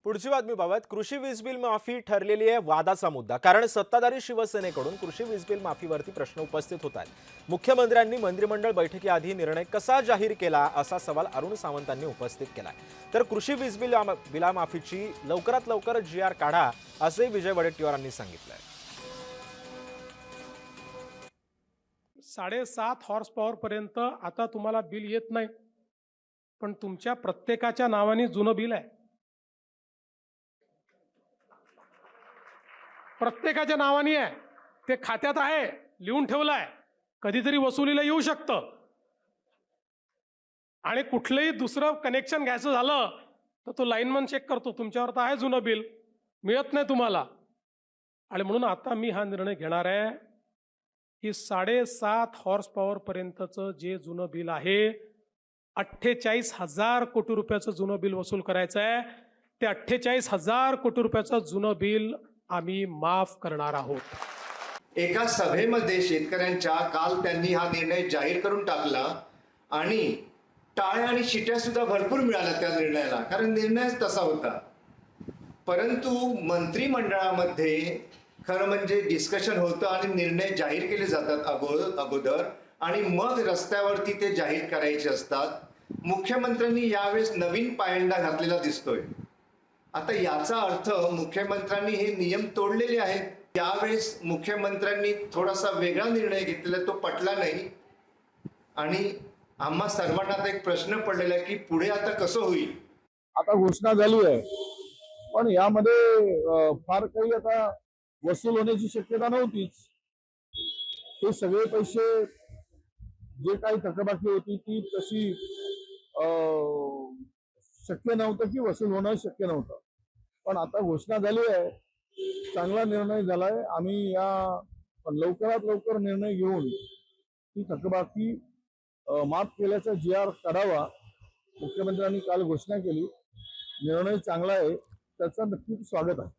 पुढची बातमी बाबत कृषी वीज बिल माफी ठरलेली आहे वादाचा मुद्दा। कारण सत्ताधारी शिवसेनेकडून कृषी वीज बिल माफीवरती प्रश्न उपस्थित होत आहेत। मुख्यमंत्र्यांनी मंत्रिमंडळ बैठकीआधी निर्णय कसा जाहीर केला असा सवाल अरुण सावंतांनी उपस्थित केलाय। तर कृषी वीज बिल माफीची लवकरात लवकर GR काढा असे विजय वडेट्टीवारांनी सांगितलंय। 7.5 हॉर्स पॉवर पर्यंत आता तुम्हाला बिल येत नाही, पण तुमच्या प्रत्येकाच्या नावाने जुनं बिल आहे। प्रत्येकाच्या नावाने आहे, ते खात्यात आहे, लिहून ठेवलाय, कधीतरी वसुलीला येऊ शकतं। आणि कुठलंही दुसरं कनेक्शन घ्यायचं झालं तर तो लाईनमन चेक करतो, तुमच्यावर तर आहे जुनं बिल, मिळत नाही तुम्हाला। आणि म्हणून आता मी हा निर्णय घेणार आहे की 7.5 हॉर्स पॉवर पर्यंतचं जे जुनं बिल आहे 48,000 कोटी रुपयाचं जुनं बिल वसूल करायचं आहे। ते 48,000 कोटी रुपयाचं जुनं बिल आम्ही माफ करणार आहोत। एका सभेमध्ये शेतकऱ्यांच्या काल त्यांनी हा निर्णय जाहीर करून टाकला आणि टाळ्या आणि शिट्या सुद्धा भरपूर मिळाल्या त्या निर्णयाला, कारण निर्णयच तसा होता। परंतु मंत्रिमंडळामध्ये खरं म्हणजे डिस्कशन होतं आणि निर्णय जाहीर केले जातात अगोदर आणि मग रस्त्यावरती ते जाहीर करायचे असतात। मुख्यमंत्र्यांनी यावेळेस नवीन पायंडा घातलेला दिसतोय। आता याचा अर्थ मुख्यमंत्र्यांनी हे नियम तोडलेले आहेत। यावेळेस मुख्यमंत्र्यांनी थोडासा वेगळा निर्णय घेतलेला, तो पटला नाही आणि आम्हा सर्वांना आता एक प्रश्न पडलेला आहे की पुढे आता कसं होईल। आता घोषणा झाली आहे, पण यामध्ये फार काही आता वसूल होण्याची शक्यता नव्हतीच। हे सगळे पैसे जे काही थकबाकी होती ती तशी शक्य नव्हतं की वसूल होणं शक्य नव्हतं। पण आता घोषणा झाली आहे, चांगला निर्णय झालाय। आम्ही या लवकरात लवकर निर्णय घेऊन ती थकबाकी माफ केल्याचा GR काढावा। मुख्यमंत्र्यांनी काल घोषणा केली, निर्णय चांगला आहे, त्याचं नक्कीच स्वागत आहे।